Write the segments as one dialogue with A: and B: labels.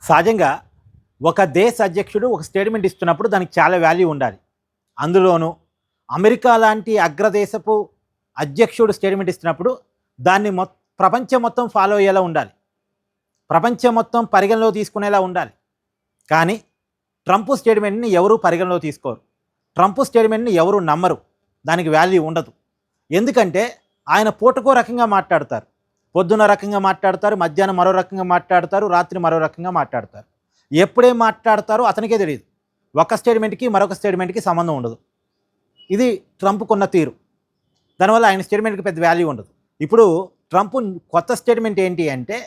A: సహజంగా ఒక దేశ అధ్యక్షుడు ఒక స్టేట్మెంట్ ఇస్తున్నప్పుడు దానికి చాలా వాల్యూ ఉండాలి. అందులోనూ అమెరికా లాంటి అగ్రదేశపు అధ్యక్షుడు స్టేట్మెంట్ ఇస్తున్నప్పుడు దాన్ని ప్రపంచం మొత్తం ఫాలో అయ్యేలా ఉండాలి. ప్రపంచం మొత్తం పరిగణలో తీసుకునేలా ఉండాలి. కానీ ట్రంప్ స్టేట్మెంట్ని ఎవరూ పరిగణలో తీసుకోరు. ట్రంప్ స్టేట్మెంట్ని ఎవరు నమ్మరు. దానికి వాల్యూ ఉండదు. ఎందుకంటే ఆయన పూటకో రకంగా మాట్లాడతారు. పొద్దున్న రకంగా మాట్లాడతారు, మధ్యాహ్నం మరో రకంగా మాట్లాడతారు, రాత్రి మరో రకంగా మాట్లాడతారు. ఎప్పుడేం మాట్లాడతారో అతనికే తెలియదు. ఒక స్టేట్మెంట్కి మరొక స్టేట్మెంట్కి సంబంధం ఉండదు. ఇది ట్రంప్కున్న తీరు. దానివల్ల ఆయన స్టేట్మెంట్కి పెద్ద వాల్యూ ఉండదు. ఇప్పుడు ట్రంప్ కొత్త స్టేట్మెంట్ ఏంటి అంటే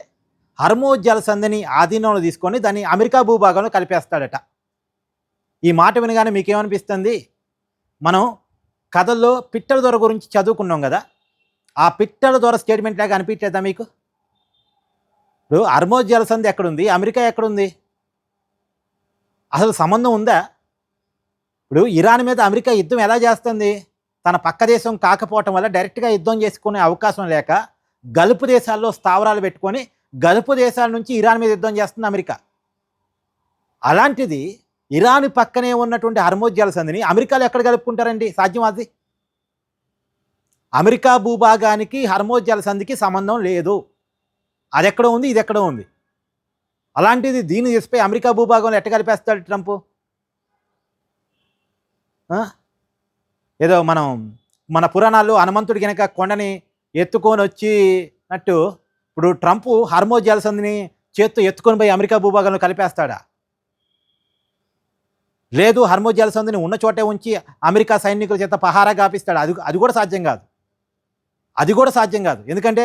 A: హర్మోజ్ జలసంధిని ఆధీనంలో తీసుకొని దాన్ని అమెరికా భూభాగంలో కలిపేస్తాడట. ఈ మాట వినగానే మీకేమనిపిస్తుంది? మనం కథల్లో పిట్టల దొర గురించి చదువుకున్నాం కదా, ఆ పిట్టల దొర స్టేట్మెంట్ లాగా అనిపించలేదా మీకు? ఇప్పుడు హర్మోజ్ జలసంధి ఎక్కడుంది, అమెరికా ఎక్కడుంది? అసలు సంబంధం ఉందా? ఇప్పుడు ఇరాన్ మీద అమెరికా యుద్ధం ఎలా చేస్తుంది? తన పక్క దేశం కాకపోవటం వల్ల డైరెక్ట్గా యుద్ధం చేసుకునే అవకాశం లేక గల్ఫ్ దేశాల్లో స్థావరాలు పెట్టుకొని గల్ఫ్ దేశాల నుంచి ఇరాన్ మీద యుద్ధం చేస్తుంది అమెరికా. అలాంటిది ఇరాన్ పక్కనే ఉన్నటువంటి హర్మోజ్ జలసంధిని అమెరికాలో ఎక్కడ కలుపుకుంటారండి? సాధ్యం అది? అమెరికా భూభాగానికి హర్మోజ్ జలసంధికి సంబంధం లేదు. అది ఎక్కడో ఉంది, ఇది ఎక్కడో ఉంది. అలాంటిది దీన్ని చేసిపోయి అమెరికా భూభాగంలో ఎట్ట కలిపేస్తాడు ట్రంప్? ఏదో మన పురాణాల్లో హనుమంతుడి కనుక కొండని ఎత్తుకొని వచ్చినట్టు ఇప్పుడు ట్రంప్ హర్మోజ్ జలసంధిని చేత్తో ఎత్తుకొని పోయి అమెరికా భూభాగంలో కలిపేస్తాడా? లేదు, హర్మోజ్ జలసంధిని ఉన్న చోటే ఉంచి అమెరికా సైనికుల చేత పహారా గాపిస్తాడు. అది కూడా సాధ్యం కాదు. అది కూడా సాధ్యం కాదు. ఎందుకంటే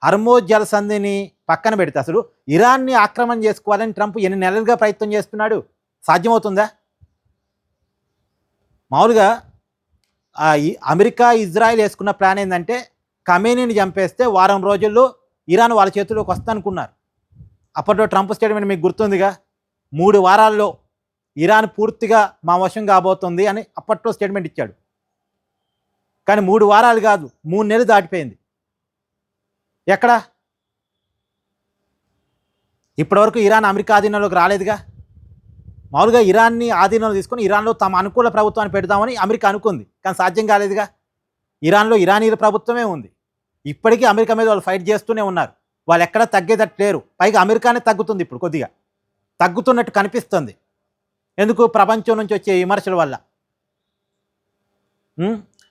A: హర్మోజ్ జలసంధిని పక్కన పెడితే అసలు ఇరాన్ని ఆక్రమణ చేసుకోవాలని ట్రంప్ ఎన్ని నెలలుగా ప్రయత్నం చేస్తున్నాడు. సాధ్యమవుతుందా? మామూలుగా అమెరికా ఇజ్రాయెల్ వేసుకున్న ప్లాన్ ఏంటంటే ఖమేనీని చంపేస్తే వారం రోజుల్లో ఇరాన్ వాళ్ళ చేతిలోకి వస్తుందనుకున్నారు. అప్పట్లో ట్రంప్ స్టేట్మెంట్ మీకు గుర్తుందిగా, 3 వారాల్లో ఇరాన్ పూర్తిగా మా వశం కాబోతుంది అని అప్పట్లో స్టేట్మెంట్ ఇచ్చాడు. కానీ 3 వారాలు కాదు, 3 నెలలు దాటిపోయింది. ఎక్కడ? ఇప్పటివరకు ఇరాన్ అమెరికా ఆధీనంలోకి రాలేదుగా. మామూలుగా ఇరాన్ని ఆధీనంలో తీసుకొని ఇరాన్లో తమ అనుకూల ప్రభుత్వాన్ని పెడదామని అమెరికా అనుకుంది, కానీ సాధ్యం కాలేదుగా. ఇరాన్లో ఇరానీల ప్రభుత్వమే ఉంది. ఇప్పటికీ అమెరికా మీద వాళ్ళు ఫైట్ చేస్తూనే ఉన్నారు. వాళ్ళు ఎక్కడా తగ్గేటట్టు లేరు. పైగా అమెరికానే తగ్గుతుంది, ఇప్పుడు కొద్దిగా తగ్గుతున్నట్టు కనిపిస్తుంది. ఎందుకు? ప్రపంచం నుంచి వచ్చే విమర్శల వల్ల.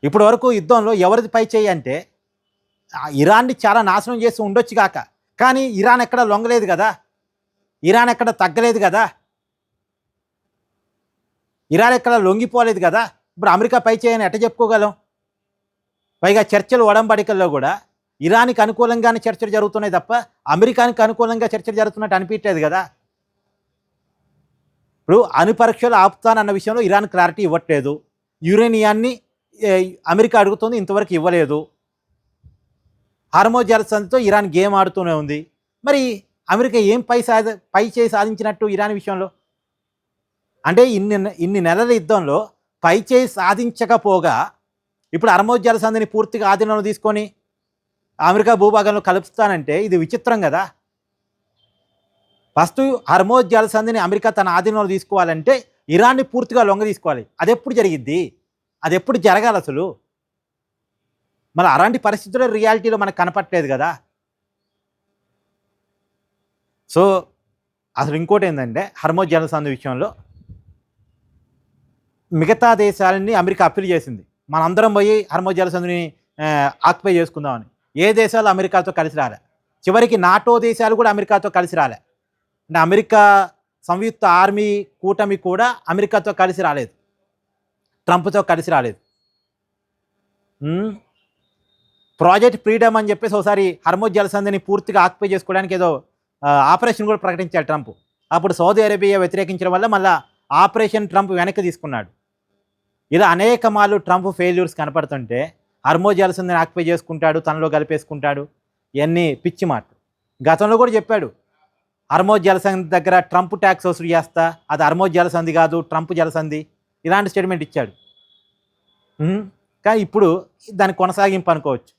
A: ఇప్పటి వరకు యుద్ధంలో ఎవరిది పై చేయి అంటే ఇరాన్ని చాలా నాశనం చేసి ఉండొచ్చు కాక, కానీ ఇరాన్ ఎక్కడ లొంగలేదు కదా, ఇరాన్ ఎక్కడ తగ్గలేదు కదా, ఇరాన్ ఎక్కడ లొంగిపోలేదు కదా. ఇప్పుడు అమెరికా పై చేయని ఎట్ట చెప్పుకోగలం? పైగా చర్చలు ఒడంబడికల్లో కూడా ఇరాన్కి అనుకూలంగానే చర్చలు జరుగుతున్నాయి తప్ప అమెరికానికి అనుకూలంగా చర్చలు జరుగుతున్నట్టు అనిపించలేదు కదా. ఇప్పుడు అణు పరీక్షలు ఆపుతానన్న విషయంలో ఇరాన్ క్లారిటీ ఇవ్వట్లేదు. యురేనియాన్ని అమెరికా అడుగుతుంది, ఇంతవరకు ఇవ్వలేదు. హర్మోజ్ జలసంధితో ఇరాన్ గేమ్ ఆడుతూనే ఉంది. మరి అమెరికా ఏం పై చేయి సాధించినట్టు ఇరాన్ విషయంలో? అంటే ఇన్ని నెలల యుద్ధంలో పై చేయి సాధించకపోగా ఇప్పుడు హర్మోజ్ జలసంధిని పూర్తిగా ఆధీనంలో తీసుకొని అమెరికా భూభాగంలో కలుపుతానంటే ఇది విచిత్రం కదా. ఫస్ట్ హర్మోజ్ జలసంధిని అమెరికా తన ఆధీనంలో తీసుకోవాలంటే ఇరాన్ని పూర్తిగా లొంగ తీసుకోవాలి. అది ఎప్పుడు జరిగిద్ది? అది ఎప్పుడు జరగాలి అసలు? మరి అలాంటి పరిస్థితుల్లో రియాలిటీలో మనకు కనపట్లేదు కదా. సో అసలు ఇంకోటి ఏంటంటే హర్మోజ్ జలసంధి విషయంలో మిగతా దేశాలని అమెరికా అప్పీల్ చేసింది, మనందరం పోయి హర్మోజ్ జలసంధిని ఆక్యుపై చేసుకుందామని. ఏ దేశాలు అమెరికాతో కలిసి రాలే. చివరికి నాటో దేశాలు కూడా అమెరికాతో కలిసి రాలే. అంటే అమెరికా సంయుక్త ఆర్మీ కూటమి కూడా అమెరికాతో కలిసి రాలేదు, ట్రంప్తో కలిసి రాలేదు. ప్రాజెక్ట్ ఫ్రీడమ్ అని చెప్పేసి ఒకసారి హర్మోజ్ జలసంధిని పూర్తిగా ఆక్యుపై చేసుకోవడానికి ఏదో ఆపరేషన్ కూడా ప్రకటించాడు ట్రంప్. అప్పుడు సౌదీ అరేబియా వ్యతిరేకించడం వల్ల మళ్ళీ ఆపరేషన్ ట్రంప్ వెనక్కి తీసుకున్నాడు. ఇలా అనేక మార్లు ట్రంప్ ఫెయిల్యూర్స్ కనపడుతుంటే హర్మోజ్ జలసంధిని ఆక్యుపై చేసుకుంటాడు, తనలో కలిపేసుకుంటాడు, ఇవన్నీ పిచ్చి మాటలు. గతంలో కూడా చెప్పాడు, హర్మోజ్ జలసంధి దగ్గర ట్రంప్ ట్యాక్స్ వసూలు చేస్తా, అది హర్మోజ్ జలసంధి కాదు ట్రంప్ జలసంధి, ఇలాంటి స్టేట్మెంట్ ఇచ్చాడు. కానీ ఇప్పుడు దాని కొనసాగింపు అనుకోవచ్చు.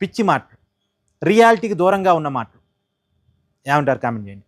A: పిచ్చి మాటలు, రియాలిటీకి దూరంగా ఉన్న మాటలు. ఏమంటారు? కామెంట్ చేయండి.